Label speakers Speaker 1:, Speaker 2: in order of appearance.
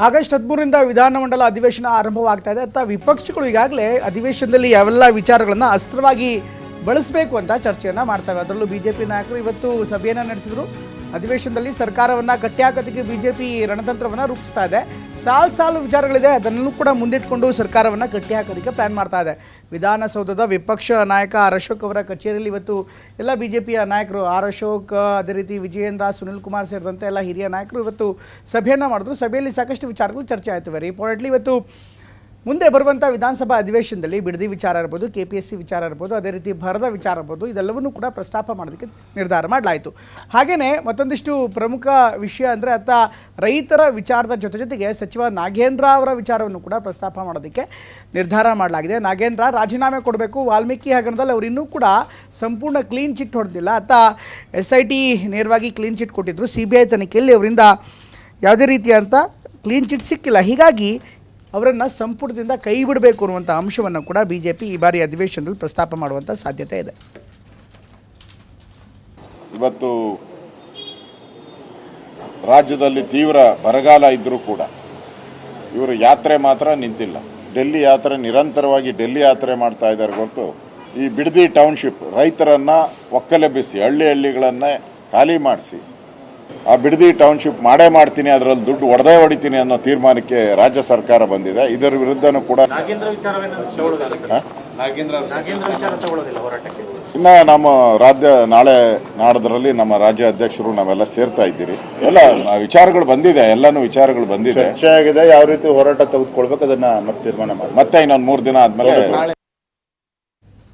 Speaker 1: August 13ರಿಂದ ವಿಧಾನಮಂಡಲ ಅಧಿವೇಶನ ಆರಂಭವಾಗ್ತಾ ಇದೆ. ಅತ್ತ ವಿಪಕ್ಷಗಳು ಈಗಾಗಲೇ ಅಧಿವೇಶನದಲ್ಲಿ ಯಾವೆಲ್ಲ ವಿಚಾರಗಳನ್ನು ಅಸ್ತ್ರವಾಗಿ ಬಳಸಬೇಕು ಅಂತ ಚರ್ಚೆಯನ್ನು ಮಾಡ್ತವೆ. ಅದರಲ್ಲೂ ಬಿಜೆಪಿ ನಾಯಕರು ಇವತ್ತು ಸಭೆಯನ್ನು ನಡೆಸಿದರು. ಅಧಿವೇಶನದಲ್ಲಿ ಸರ್ಕಾರವನ್ನು ಕಟ್ಟಿಹಾಕೋದಕ್ಕೆ ಬಿಜೆಪಿ ರಣತಂತ್ರವನ್ನು ರೂಪಿಸ್ತಾ ಇದೆ. ಸಾಲು ವಿಚಾರಗಳಿದೆ, ಅದನ್ನು ಕೂಡ ಮುಂದಿಟ್ಕೊಂಡು ಸರ್ಕಾರವನ್ನು ಕಟ್ಟಿಹಾಕೋದಕ್ಕೆ ಪ್ಲ್ಯಾನ್ ಮಾಡ್ತಾ ಇದೆ. ವಿಧಾನಸೌಧದ ವಿಪಕ್ಷ ನಾಯಕ ಆರ್ ಅಶೋಕ್ ಅವರ ಕಚೇರಿಯಲ್ಲಿ ಇವತ್ತು ಎಲ್ಲ ಬಿಜೆಪಿಯ ನಾಯಕರು ಆರ್ ಅಶೋಕ್, ಅದೇ ರೀತಿ ವಿಜಯೇಂದ್ರ, ಸುನಿಲ್ ಕುಮಾರ್ ಸೇರಿದಂತೆ ಎಲ್ಲ ಹಿರಿಯ ನಾಯಕರು ಇವತ್ತು ಸಭೆಯನ್ನು ಮಾಡಿದ್ರು. ಸಭೆಯಲ್ಲಿ ಸಾಕಷ್ಟು ವಿಚಾರಗಳು ಚರ್ಚೆ ಆಯಿತು. ವೆರಿ ಇಂಪಾರ್ಟೆಂಟ್ಲಿ ಇವತ್ತು ಮುಂದೆ ಬರುವಂಥ ವಿಧಾನಸಭಾ ಅಧಿವೇಶನದಲ್ಲಿ ಬಿಡದಿ ವಿಚಾರ ಇರ್ಬೋದು, KPSC ವಿಚಾರ ಇರ್ಬೋದು, ಅದೇ ರೀತಿ ಭರದ ವಿಚಾರ ಇರ್ಬೋದು, ಇದೆಲ್ಲವನ್ನೂ ಕೂಡ ಪ್ರಸ್ತಾಪ ಮಾಡೋದಕ್ಕೆ ನಿರ್ಧಾರ ಮಾಡಲಾಯಿತು. ಹಾಗೆಯೇ ಮತ್ತೊಂದಿಷ್ಟು ಪ್ರಮುಖ ವಿಷಯ ಅಂದರೆ ಅತ್ತ ರೈತರ ವಿಚಾರದ ಜೊತೆಗೆ ಸಚಿವ ನಾಗೇಂದ್ರ ಅವರ ವಿಚಾರವನ್ನು ಕೂಡ ಪ್ರಸ್ತಾಪ ಮಾಡೋದಕ್ಕೆ ನಿರ್ಧಾರ ಮಾಡಲಾಗಿದೆ. ನಾಗೇಂದ್ರ ರಾಜೀನಾಮೆ ಕೊಡಬೇಕು. ವಾಲ್ಮೀಕಿ ಹಗರಣದಲ್ಲಿ ಅವರು ಇನ್ನೂ ಕೂಡ ಸಂಪೂರ್ಣ ಕ್ಲೀನ್ ಚಿಟ್ ಹೊಡೆದಿಲ್ಲ. ಅತ್ತ SIT ನೇರವಾಗಿ ಕ್ಲೀನ್ ಚಿಟ್ ಕೊಟ್ಟಿದ್ದರು. CBI ತನಿಖೆಯಲ್ಲಿ ಅವರಿಂದ ಯಾವುದೇ ರೀತಿಯಂಥ ಕ್ಲೀನ್ ಚಿಟ್ ಸಿಕ್ಕಿಲ್ಲ. ಹೀಗಾಗಿ ಅವರನ್ನು ಸಂಪುಟದಿಂದ ಕೈ ಬಿಡಬೇಕು ಅನ್ನುವಂಥ ಅಂಶವನ್ನು ಕೂಡ ಬಿಜೆಪಿ ಈ ಬಾರಿ ಅಧಿವೇಶನದಲ್ಲಿ ಪ್ರಸ್ತಾಪ ಮಾಡುವಂಥ ಸಾಧ್ಯತೆ ಇದೆ.
Speaker 2: ಇವತ್ತು ರಾಜ್ಯದಲ್ಲಿ ತೀವ್ರ ಬರಗಾಲ ಇದ್ದರೂ ಕೂಡ ಇವರು ಯಾತ್ರೆ ಮಾತ್ರ ನಿಂತಿಲ್ಲ. ಡೆಲ್ಲಿ ಯಾತ್ರೆ ನಿರಂತರವಾಗಿ ಡೆಲ್ಲಿ ಯಾತ್ರೆ ಮಾಡ್ತಾ ಇದ್ದಾರೆ ಹೊರತು ಈ ಬಿಡದಿ ಟೌನ್ಶಿಪ್ ರೈತರನ್ನು ಒಕ್ಕಲೆಬ್ಬಿಸಿ ಹಳ್ಳಿಗಳನ್ನೇ ಖಾಲಿ ಮಾಡಿಸಿ ಆ ಬಿಡದಿ ಟೌನ್ಶಿಪ್ ಮಾಡೇ ಮಾಡ್ತೀನಿ, ಅದರಲ್ಲಿ ದುಡ್ಡು ಹೊಡಿತೀನಿ ಅನ್ನೋ ತೀರ್ಮಾನಕ್ಕೆ ರಾಜ್ಯ ಸರ್ಕಾರ ಬಂದಿದೆ. ಇದರ ವಿರುದ್ಧನೂ ಕೂಡ ಇನ್ನು ನಮ್ಮ ನಾಳೆ ನಾಡದ್ರಲ್ಲಿ ನಮ್ಮ ರಾಜ್ಯ ಅಧ್ಯಕ್ಷರು ನಾವೆಲ್ಲ ಸೇರ್ತಾ ಇದ್ದೀರಿ. ಎಲ್ಲ ವಿಚಾರಗಳು ಬಂದಿದೆ, ಎಲ್ಲಾನು ವಿಚಾರಗಳು ಬಂದಿದೆ,
Speaker 3: ಚರ್ಚೆ ಆಗಿದೆ. ಯಾವ ರೀತಿ ಹೋರಾಟ ತೆಗೆದುಕೊಳ್ಬೇಕು ಅದನ್ನ ಮತ್ತೆ ತೀರ್ಮಾನ ಮಾಡಿ
Speaker 2: ಮತ್ತೆ ಇನ್ನೊಂದು 3 ದಿನ ಆದ್ಮೇಲೆ